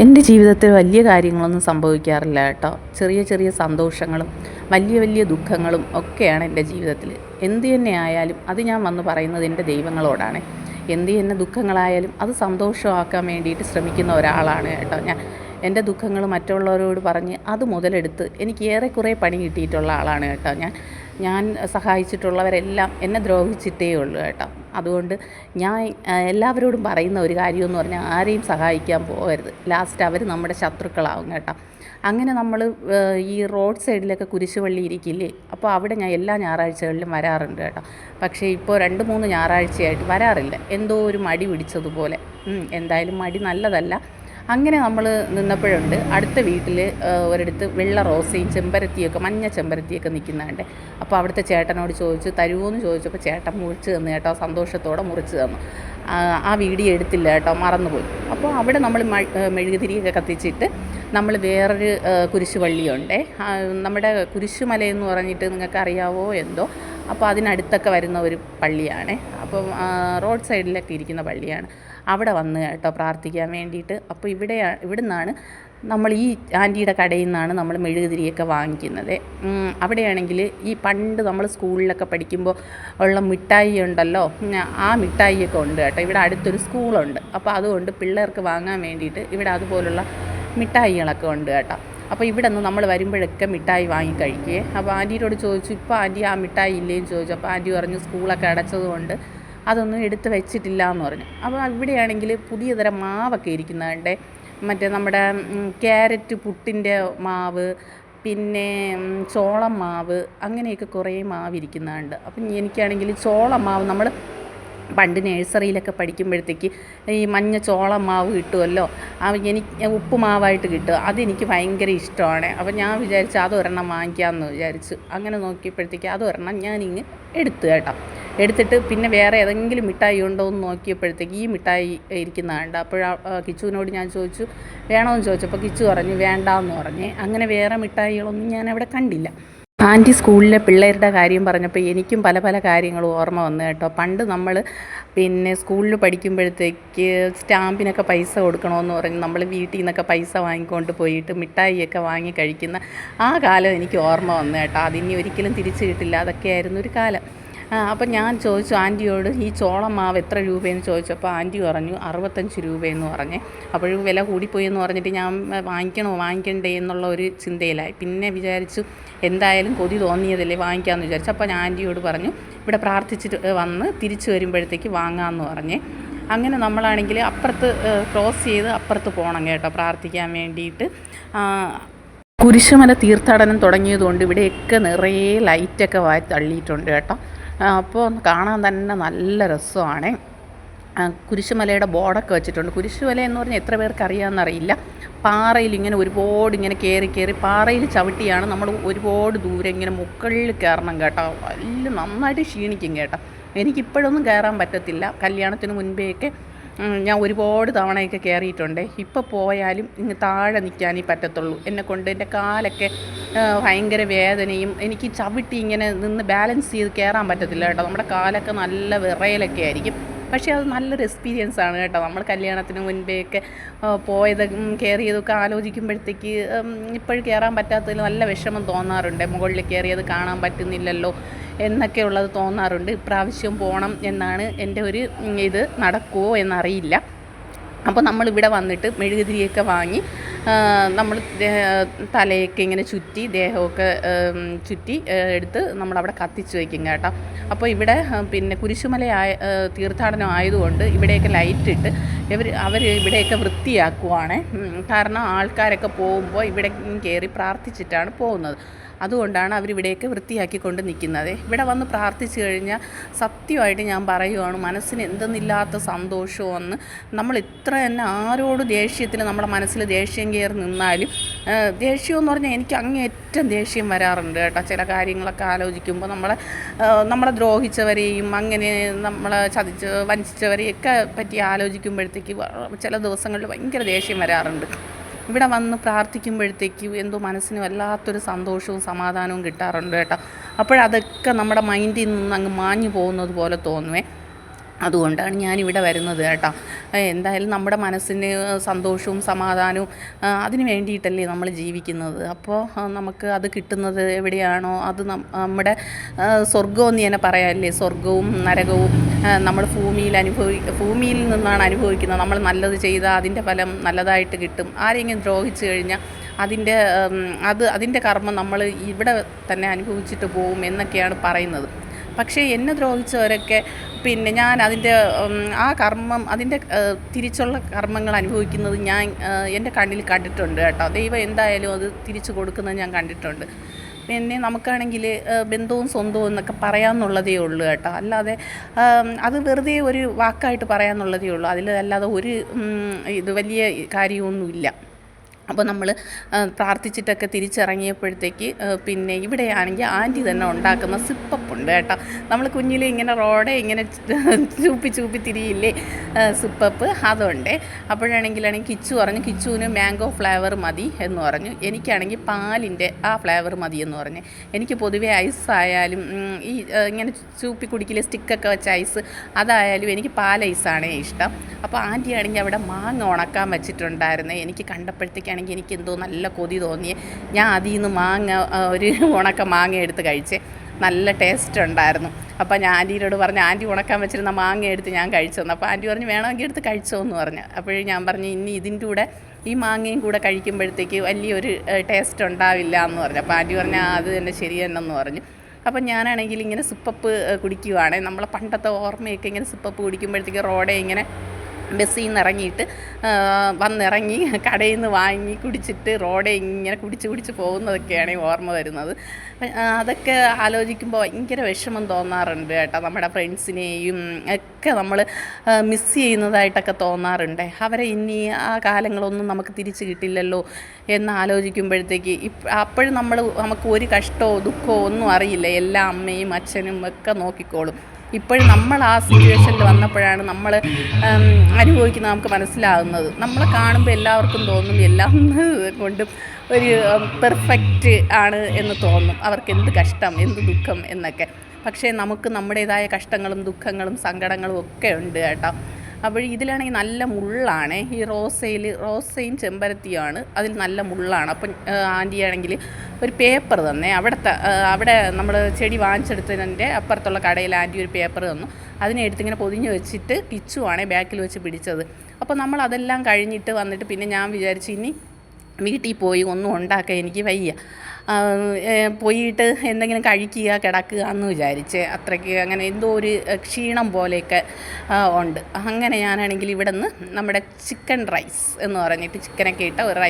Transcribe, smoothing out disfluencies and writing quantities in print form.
എൻ്റെ ജീവിതത്തിൽ വലിയ കാര്യങ്ങളൊന്നും സംഭവിക്കാറില്ല കേട്ടോ. ചെറിയ ചെറിയ സന്തോഷങ്ങളും വലിയ വലിയ ദുഃഖങ്ങളും ഒക്കെയാണ് എൻ്റെ ജീവിതത്തിൽ. എന്ത് തന്നെ ആയാലും അത് ഞാൻ വന്ന് പറയുന്നത് എൻ്റെ ദൈവങ്ങളോടാണ്. എന്ത് തന്നെ ദുഃഖങ്ങളായാലും അത് സന്തോഷമാക്കാൻ വേണ്ടിയിട്ട് ശ്രമിക്കുന്ന ഒരാളാണ് കേട്ടോ ഞാൻ. എൻ്റെ ദുഃഖങ്ങൾ മറ്റുള്ളവരോട് പറഞ്ഞ് അത് മുതലെടുത്ത് എനിക്ക് ഏറെക്കുറെ പണി കിട്ടിയിട്ടുള്ള ആളാണ് കേട്ടോ ഞാൻ. ഞാൻ സഹായിച്ചിട്ടുള്ളവരെല്ലാം എന്നെ ദ്രോഹിച്ചിട്ടേ ഉള്ളൂ കേട്ടോ. അതുകൊണ്ട് ഞാൻ എല്ലാവരോടും പറയുന്ന ഒരു കാര്യമെന്ന് പറഞ്ഞാൽ ആരെയും സഹായിക്കാൻ പോകരുത്. ലാസ്റ്റ് അവർ നമ്മുടെ ശത്രുക്കളാവും കേട്ടോ. അങ്ങനെ നമ്മൾ ഈ റോഡ് സൈഡിലൊക്കെ കുരിശുപള്ളി ഇരിക്കില്ലേ, അപ്പോൾ അവിടെ ഞാൻ എല്ലാ ഞായറാഴ്ചകളിലും വരാറുണ്ട് കേട്ടോ. പക്ഷേ ഇപ്പോൾ 2-3 ഞായറാഴ്ചയായിട്ട് വരാറില്ല. എന്തോ ഒരു മടി പിടിച്ചതുപോലെ. എന്തായാലും മടി നല്ലതല്ല. അങ്ങനെ നമ്മൾ നിന്നപ്പോഴുണ്ട് അടുത്ത വീട്ടിൽ ഒരിടത്ത് വെള്ള റോസയും ചെമ്പരത്തിയൊക്കെ മഞ്ഞ ചെമ്പരത്തിയൊക്കെ നിൽക്കുന്നുണ്ട്. അപ്പോൾ അവിടുത്തെ ചേട്ടനോട് ചോദിച്ചു തരുമോ എന്ന് ചോദിച്ചപ്പോൾ ചേട്ടൻ മുറിച്ച് തന്നു കേട്ടോ. സന്തോഷത്തോടെ മുറിച്ച് തന്നു. ആ വീഡിയോ എടുത്തില്ല കേട്ടോ, മറന്നുപോയി. അപ്പോൾ അവിടെ നമ്മൾ മെഴുകുതിരിയൊക്കെ കത്തിച്ചിട്ട് നമ്മൾ വേറൊരു കുരിശുപള്ളിയുണ്ട്. നമ്മുടെ കുരിശുമലയെന്ന് പറഞ്ഞിട്ട് നിങ്ങൾക്ക് അറിയാവോ എന്തോ. അപ്പോൾ അതിനടുത്തൊക്കെ വരുന്ന ഒരു പള്ളിയാണ്. അപ്പം റോഡ് സൈഡിലൊക്കെ ഇരിക്കുന്ന പള്ളിയാണ്. അവിടെ വന്ന് കേട്ടോ പ്രാർത്ഥിക്കാൻ വേണ്ടിയിട്ട്. അപ്പോൾ ഇവിടുന്നാണ് നമ്മൾ ഈ ആൻറ്റിയുടെ കടയിൽ നിന്നാണ് നമ്മൾ മെഴുകുതിരിയൊക്കെ വാങ്ങിക്കുന്നത്. അവിടെയാണെങ്കിൽ ഈ പണ്ട് നമ്മൾ സ്കൂളിലൊക്കെ പഠിക്കുമ്പോൾ ഉള്ള മിഠായി ഉണ്ടല്ലോ, ആ മിഠായിയൊക്കെ ഉണ്ട് കേട്ടോ. ഇവിടെ അടുത്തൊരു സ്കൂളുണ്ട്. അപ്പോൾ അതുകൊണ്ട് പിള്ളേർക്ക് വാങ്ങാൻ വേണ്ടിയിട്ട് ഇവിടെ അതുപോലുള്ള മിഠായികളൊക്കെ ഉണ്ട് കേട്ടോ. അപ്പോൾ ഇവിടെ നിന്ന് നമ്മൾ വരുമ്പോഴൊക്കെ മിഠായി വാങ്ങി കഴിക്കുകയെ. അപ്പോൾ ആൻറ്റിയോട് ചോദിച്ചു ഇപ്പോൾ ആൻറ്റി ആ മിഠായി ഇല്ലേന്ന് ചോദിച്ചു. അപ്പോൾ ആൻറ്റി പറഞ്ഞു സ്കൂളൊക്കെ അടച്ചതുകൊണ്ട് അതൊന്നും എടുത്ത് വെച്ചിട്ടില്ല എന്ന് പറഞ്ഞു. അപ്പോൾ ഇവിടെയാണെങ്കിൽ പുതിയ തരം മാവൊക്കെ ഇരിക്കുന്നതുകൊണ്ട് മറ്റേ നമ്മുടെ ക്യാരറ്റ് പുട്ടിൻ്റെ മാവ്, പിന്നെ ചോളം മാവ്, അങ്ങനെയൊക്കെ കുറേ മാവ് ഇരിക്കുന്നതുണ്ട്. അപ്പം എനിക്കാണെങ്കിൽ ചോളം മാവ് നമ്മൾ പണ്ട് നഴ്സറിയിലൊക്കെ പഠിക്കുമ്പോഴത്തേക്ക് ഈ മഞ്ഞ ചോളം മാവ് കിട്ടുമല്ലോ, എനിക്ക് ഉപ്പുമാവായിട്ട് കിട്ടും. അതെനിക്ക് ഭയങ്കര ഇഷ്ടമാണ്. അപ്പോൾ ഞാൻ വിചാരിച്ചു അതൊരെണ്ണം വാങ്ങിക്കാമെന്ന് വിചാരിച്ചു. അങ്ങനെ നോക്കിയപ്പോഴത്തേക്ക് അതൊരെണ്ണം ഞാനിങ്ങ് എടുത്തു കേട്ടോ. എടുത്തിട്ട് പിന്നെ വേറെ ഏതെങ്കിലും മിഠായി ഉണ്ടോ എന്ന് നോക്കിയപ്പോഴത്തേക്ക് ഈ മിഠായി ഇരിക്കുന്നതുണ്ട്. അപ്പോൾ കിച്ചുവിനോട് ഞാൻ ചോദിച്ചു വേണമെന്ന് ചോദിച്ചപ്പോൾ കിച്ചു പറഞ്ഞു വേണ്ടാന്ന് പറഞ്ഞേ. അങ്ങനെ വേറെ മിഠായികളൊന്നും ഞാൻ അവിടെ കണ്ടില്ല. ആൻറ്റി സ്കൂളിലെ പിള്ളേരുടെ കാര്യം പറഞ്ഞപ്പോൾ എനിക്കും പല പല കാര്യങ്ങളും ഓർമ്മ വന്നു കേട്ടോ. പണ്ട് നമ്മൾ പിന്നെ സ്കൂളിൽ പഠിക്കുമ്പോഴത്തേക്ക് സ്റ്റാമ്പിനൊക്കെ പൈസ കൊടുക്കണമെന്ന് പറഞ്ഞ് നമ്മൾ വീട്ടിൽ നിന്നൊക്കെ പൈസ വാങ്ങിക്കൊണ്ട് പോയിട്ട് മിഠായിയൊക്കെ വാങ്ങി കഴിക്കുന്ന ആ കാലം എനിക്ക് ഓർമ്മ വന്നു കേട്ടോ. അതിനി ഒരിക്കലും തിരിച്ചു കിട്ടില്ല. അതൊക്കെയായിരുന്നു ഒരു കാലം. അപ്പം ഞാൻ ചോദിച്ചു ആൻറ്റിയോട് ഈ ചോളം മാവ് എത്ര രൂപയെന്ന് ചോദിച്ചപ്പോൾ ആൻറ്റി പറഞ്ഞു 65 രൂപയെന്ന് പറഞ്ഞേ. അപ്പോഴും വില കൂടിപ്പോയി എന്ന് പറഞ്ഞിട്ട് ഞാൻ വാങ്ങിക്കണ്ടേ എന്നുള്ള ഒരു ചിന്തയിലായി. പിന്നെ വിചാരിച്ചു എന്തായാലും കൊതി തോന്നിയതല്ലേ വാങ്ങിക്കാമെന്ന് വിചാരിച്ചു. അപ്പോൾ ഞാൻ ആൻറ്റിയോട് പറഞ്ഞു ഇവിടെ പ്രാർത്ഥിച്ചിട്ട് വന്ന് തിരിച്ചു വരുമ്പോഴത്തേക്ക് വാങ്ങാമെന്ന് പറഞ്ഞേ. അങ്ങനെ നമ്മളാണെങ്കിൽ അപ്പുറത്ത് ക്രോസ് ചെയ്ത് അപ്പുറത്ത് പോകണം കേട്ടോ പ്രാർത്ഥിക്കാൻ വേണ്ടിയിട്ട്. കുരിശുമല തീർത്ഥാടനം തുടങ്ങിയതുകൊണ്ട് ഇവിടെയൊക്കെ നിറയെ ലൈറ്റൊക്കെ തള്ളിയിട്ടുണ്ട് കേട്ടോ. അപ്പോൾ കാണാൻ തന്നെ നല്ല രസമാണ്. കുരിശുമലയുടെ ബോർഡൊക്കെ വെച്ചിട്ടുണ്ട്. കുരിശുമല എന്ന് പറഞ്ഞാൽ എത്ര പേർക്ക് അറിയാമെന്നറിയില്ല. പാറയിൽ ഇങ്ങനെ ഒരുപാട് ഇങ്ങനെ കയറി പാറയിൽ ചവിട്ടിയാണ് നമ്മൾ ഒരുപാട് ദൂരം ഇങ്ങനെ മുകളിൽ കയറണം കേട്ടോ. വലിയ നന്നായിട്ട് ക്ഷീണിക്കും കേട്ടോ. എനിക്കിപ്പോഴൊന്നും കയറാൻ പറ്റത്തില്ല. കല്യാണത്തിന് മുൻപേയൊക്കെ ഞാൻ ഒരുപാട് തവണയൊക്കെ കയറിയിട്ടുണ്ട്. ഇപ്പോൾ പോയാലും ഇങ്ങ് താഴെ നിൽക്കാനേ പറ്റത്തുള്ളൂ. എന്നെക്കൊണ്ട് എൻ്റെ കാലൊക്കെ ഭയങ്കര വേദനയും എനിക്ക് ചവിട്ടി ഇങ്ങനെ നിന്ന് ബാലൻസ് ചെയ്ത് കയറാൻ പറ്റത്തില്ല കേട്ടോ. നമ്മുടെ കാലൊക്കെ നല്ല വിറയലൊക്കെ ആയിരിക്കും. പക്ഷേ അത് നല്ലൊരു എക്സ്പീരിയൻസ് ആണ് കേട്ടോ. നമ്മൾ കല്യാണത്തിന് മുൻപേയൊക്കെ പോയതും കയറിയതൊക്കെ ആലോചിക്കുമ്പോഴത്തേക്ക് ഇപ്പോഴും കയറാൻ പറ്റാത്തതിൽ നല്ല വിഷമം തോന്നാറുണ്ട്. മുകളിൽ കയറിയത് കാണാൻ പറ്റുന്നില്ലല്ലോ എന്നൊക്കെ ഉള്ളത് തോന്നാറുണ്ട്. ഇപ്രാവശ്യം പോകണം എന്നാണ് എൻ്റെ ഒരു ഇത്. നടക്കുമോ എന്നറിയില്ല. അപ്പോൾ നമ്മളിവിടെ വന്നിട്ട് മെഴുകുതിരിയൊക്കെ വാങ്ങി നമ്മൾ തലയൊക്കെ ഇങ്ങനെ ചുറ്റി ദേഹമൊക്കെ ചുറ്റി എടുത്ത് നമ്മളവിടെ കത്തിച്ച് വയ്ക്കും കേട്ടോ. അപ്പോൾ ഇവിടെ പിന്നെ കുരിശുമല തീർത്ഥാടനം ആയതുകൊണ്ട് ഇവിടെയൊക്കെ ലൈറ്റിട്ട് അവർ ഇവിടെയൊക്കെ വൃത്തിയാക്കുവാണ്. കാരണം ആൾക്കാരൊക്കെ പോകുമ്പോൾ ഇവിടെ കയറി പ്രാർത്ഥിച്ചിട്ടാണ് പോകുന്നത്. അതുകൊണ്ടാണ് അവരിവിടെയൊക്കെ വൃത്തിയാക്കിക്കൊണ്ട് നിൽക്കുന്നത്. ഇവിടെ വന്ന് പ്രാർത്ഥിച്ചു കഴിഞ്ഞാൽ സത്യമായിട്ട് ഞാൻ പറയുവാണ് മനസ്സിന് എന്തെന്നില്ലാത്ത സന്തോഷമെന്ന്. നമ്മൾ ഇത്ര തന്നെ ആരോട് ദേഷ്യത്തിൽ നമ്മുടെ മനസ്സിൽ ദേഷ്യം കയറി നിന്നാലും ദേഷ്യമെന്ന് പറഞ്ഞാൽ എനിക്ക് അങ്ങേയറ്റം ദേഷ്യം വരാറുണ്ട് കേട്ടോ. ചില കാര്യങ്ങളൊക്കെ ആലോചിക്കുമ്പോൾ നമ്മളെ ദ്രോഹിച്ചവരെയും അങ്ങനെ നമ്മളെ വഞ്ചിച്ചവരെയൊക്കെ പറ്റി ആലോചിക്കുമ്പോഴത്തേക്ക് ചില ദിവസങ്ങളിൽ ഭയങ്കര ദേഷ്യം വരാറുണ്ട്. ഇവിടെ വന്ന് പ്രാർത്ഥിക്കുമ്പോഴത്തേക്ക് എന്തോ മനസ്സിന് വല്ലാത്തൊരു സന്തോഷവും സമാധാനവും കിട്ടാറുണ്ട് കേട്ടോ. അപ്പോഴതൊക്കെ നമ്മുടെ മൈൻഡിൽ നിന്ന് അങ്ങ് മാഞ്ഞു പോകുന്നത് പോലെ തോന്നുവേ. അതുകൊണ്ടാണ് ഞാനിവിടെ വരുന്നത് കേട്ടോ. എന്തായാലും നമ്മുടെ മനസ്സിന് സന്തോഷവും സമാധാനവും അതിന് വേണ്ടിയിട്ടല്ലേ നമ്മൾ ജീവിക്കുന്നത്. അപ്പോൾ നമുക്ക് അത് കിട്ടുന്നത് എവിടെയാണോ അത് നമ്മുടെ സ്വർഗ്ഗമെന്ന് തന്നെ പറയാമല്ലേ. സ്വർഗ്ഗവും നരകവും നമ്മൾ ഭൂമിയിൽ നിന്നാണ് അനുഭവിക്കുന്നത്. നമ്മൾ നല്ലത് ചെയ്താൽ അതിൻ്റെ ഫലം നല്ലതായിട്ട് കിട്ടും. ആരെങ്കിലും ദ്രോഹിച്ചു കഴിഞ്ഞാൽ അതിൻ്റെ കർമ്മം നമ്മൾ ഇവിടെ തന്നെ അനുഭവിച്ചിട്ട് പോകും എന്നൊക്കെയാണ് പറയുന്നത്. പക്ഷേ എന്നെ ദ്രോഹിച്ചവരൊക്കെ പിന്നെ ഞാൻ അതിൻ്റെ അതിൻ്റെ തിരിച്ചുള്ള കർമ്മങ്ങൾ അനുഭവിക്കുന്നത് ഞാൻ എൻ്റെ കണ്ണിൽ കണ്ടിട്ടുണ്ട് കേട്ടോ. ദൈവം എന്തായാലും അത് തിരിച്ചു കൊടുക്കുന്നത് ഞാൻ കണ്ടിട്ടുണ്ട്. പിന്നെ നമുക്കാണെങ്കിൽ ബന്ധവും സ്വന്തവും എന്നൊക്കെ പറയാമെന്നുള്ളതേ ഉള്ളൂ കേട്ടോ. അല്ലാതെ അത് വെറുതെ ഒരു വാക്കായിട്ട് പറയാമെന്നുള്ളതേ ഉള്ളൂ. അല്ലാതെ ഒരു ഇത് വലിയ കാര്യമൊന്നുമില്ല. അപ്പോൾ നമ്മൾ പ്രാർത്ഥിച്ചിട്ടൊക്കെ തിരിച്ചിറങ്ങിയപ്പോഴത്തേക്ക് പിന്നെ ഇവിടെയാണെങ്കിൽ ആൻറ്റി തന്നെ ഉണ്ടാക്കുന്ന സിപ്പപ്പുണ്ട് കേട്ടോ. നമ്മൾ കുഞ്ഞിലെ ഇങ്ങനെ റോഡെ ഇങ്ങനെ ചൂപ്പി തിരിയില്ലേ സിപ്പപ്പ്, അതുണ്ട്. അപ്പോഴാണെങ്കിൽ കിച്ചു പറഞ്ഞു കിച്ചുവിന് മാംഗോ ഫ്ലേവർ മതി എന്ന് പറഞ്ഞു. എനിക്കാണെങ്കിൽ പാലിൻ്റെ ആ ഫ്ലേവർ മതി എന്ന് പറഞ്ഞു. എനിക്ക് പൊതുവേ ഐസായാലും ഈ ഇങ്ങനെ ചൂപ്പി കുടിക്കില്ലേ സ്റ്റിക്കൊക്കെ വെച്ച ഐസ്, അതായാലും എനിക്ക് പാൽ ഐസാണേ ഇഷ്ടം. അപ്പോൾ ആൻറ്റി ആണെങ്കിൽ അവിടെ മാങ്ങ ഉണക്കാൻ വെച്ചിട്ടുണ്ടായിരുന്നേ. എനിക്ക് കണ്ടപ്പോഴത്തേക്ക് എനിക്ക് എന്തോ നല്ല കൊതി തോന്നിയേ. ഞാൻ അതിൽ നിന്ന് ഒരു ഉണക്ക മാങ്ങ എടുത്ത് കഴിച്ചേ. നല്ല ടേസ്റ്റ് ഉണ്ടായിരുന്നു. അപ്പോൾ ഞാൻ ആൻറ്റീനോട് പറഞ്ഞു, ആൻറ്റി ഉണക്കാൻ വെച്ചിരുന്ന മാങ്ങ എടുത്ത് ഞാൻ കഴിച്ചു തന്നു. അപ്പോൾ ആൻറ്റി പറഞ്ഞു വേണമെങ്കിൽ എടുത്ത് കഴിച്ചോ എന്ന് പറഞ്ഞു. അപ്പോഴേ ഞാൻ പറഞ്ഞു ഇനി ഇതിൻ്റെ കൂടെ ഈ മാങ്ങയും കൂടെ കഴിക്കുമ്പോഴത്തേക്ക് വലിയൊരു ടേസ്റ്റ് ഉണ്ടാവില്ല എന്ന് പറഞ്ഞു. അപ്പോൾ ആൻറ്റി പറഞ്ഞു അത് തന്നെ ശരി തന്നെന്ന് പറഞ്ഞു. അപ്പം ഞാനാണെങ്കിൽ ഇങ്ങനെ സിപ്പപ്പ് കുടിക്കുവാണ്. നമ്മളെ പണ്ടത്തെ ഓർമ്മയൊക്കെ ഇങ്ങനെ സിപ്പപ്പ് കുടിക്കുമ്പോഴത്തേക്ക് റോഡേ ഇങ്ങനെ ബസ്സിൽ നിന്ന് ഇറങ്ങിയിട്ട് വന്നിറങ്ങി കടയിൽ നിന്ന് വാങ്ങി കുടിച്ചിട്ട് റോഡെ ഇങ്ങനെ കുടിച്ച് പോകുന്നതൊക്കെയാണ് ഓർമ്മ വരുന്നത്. അതൊക്കെ ആലോചിക്കുമ്പോൾ ഭയങ്കര വിഷമം തോന്നാറുണ്ട് കേട്ടോ. നമ്മുടെ ഫ്രണ്ട്സിനെയും ഒക്കെ നമ്മൾ മിസ് ചെയ്യുന്നതായിട്ടൊക്കെ തോന്നാറുണ്ട്. അവരെ ഇനി ആ കാലങ്ങളൊന്നും നമുക്ക് തിരിച്ച് കിട്ടില്ലല്ലോ എന്ന് ആലോചിക്കുമ്പോഴത്തേക്ക് അപ്പോഴും നമുക്ക് ഒരു കഷ്ടമോ ദുഃഖമോ ഒന്നും അറിയില്ല. എല്ലാ അമ്മയും അച്ഛനും ഒക്കെ നോക്കിക്കോളും. ഇപ്പോഴും നമ്മൾ ആ സിറ്റുവേഷനിൽ വന്നപ്പോഴാണ് നമ്മൾ അനുഭവിക്കുന്നത് നമുക്ക് മനസ്സിലാകുന്നത്. നമ്മളെ കാണുമ്പോൾ എല്ലാവർക്കും തോന്നും എല്ലാം കൊണ്ടും ഒരു പെർഫെക്റ്റ് ആണ് എന്ന് തോന്നും. അവർക്ക് എന്ത് കഷ്ടം എന്ത് ദുഃഖം എന്നൊക്കെ. പക്ഷേ നമുക്ക് നമ്മുടേതായ കഷ്ടങ്ങളും ദുഃഖങ്ങളും സങ്കടങ്ങളും ഒക്കെ ഉണ്ട് കേട്ടോ. അപ്പോൾ ഇതിലാണെങ്കിൽ നല്ല മുള്ളാണ്. ഈ റോസയും ചെമ്പരത്തിയാണ് അതിൽ നല്ല മുള്ളാണ്. അപ്പം ആൻറ്റിയാണെങ്കിൽ ഒരു പേപ്പർ തന്നെ അവിടെ നമ്മൾ ചെടി വാങ്ങിച്ചെടുത്തതിൻ്റെ അപ്പുറത്തുള്ള കടയിൽ ആൻറ്റി ഒരു പേപ്പർ തന്നു. അതിനെ എടുത്തിങ്ങനെ പൊതിഞ്ഞ് വെച്ചിട്ട് കിച്ചുവാണ് ബാക്കിൽ വെച്ച് പിടിച്ചത്. അപ്പോൾ നമ്മൾ അതെല്ലാം കഴിഞ്ഞിട്ട് വന്നിട്ട് പിന്നെ ഞാൻ വിചാരിച്ചു ഇനി വീട്ടിൽ പോയി ഒന്നും ഉണ്ടാക്കാൻ എനിക്ക് വയ്യ, പോയിട്ട് എന്തെങ്കിലും കഴിക്കുക കിടക്കുക എന്ന് വിചാരിച്ച് അത്രയ്ക്ക് അങ്ങനെ എന്തോ ഒരു ക്ഷീണം പോലെയൊക്കെ ഉണ്ട്. അങ്ങനെ ഞാനാണെങ്കിൽ ഇവിടെ നിന്ന് നമ്മുടെ ചിക്കൻ റൈസ് എന്ന് പറഞ്ഞിട്ട് ചിക്കനൊക്കെ ഇട്ട ഒരു റൈസ്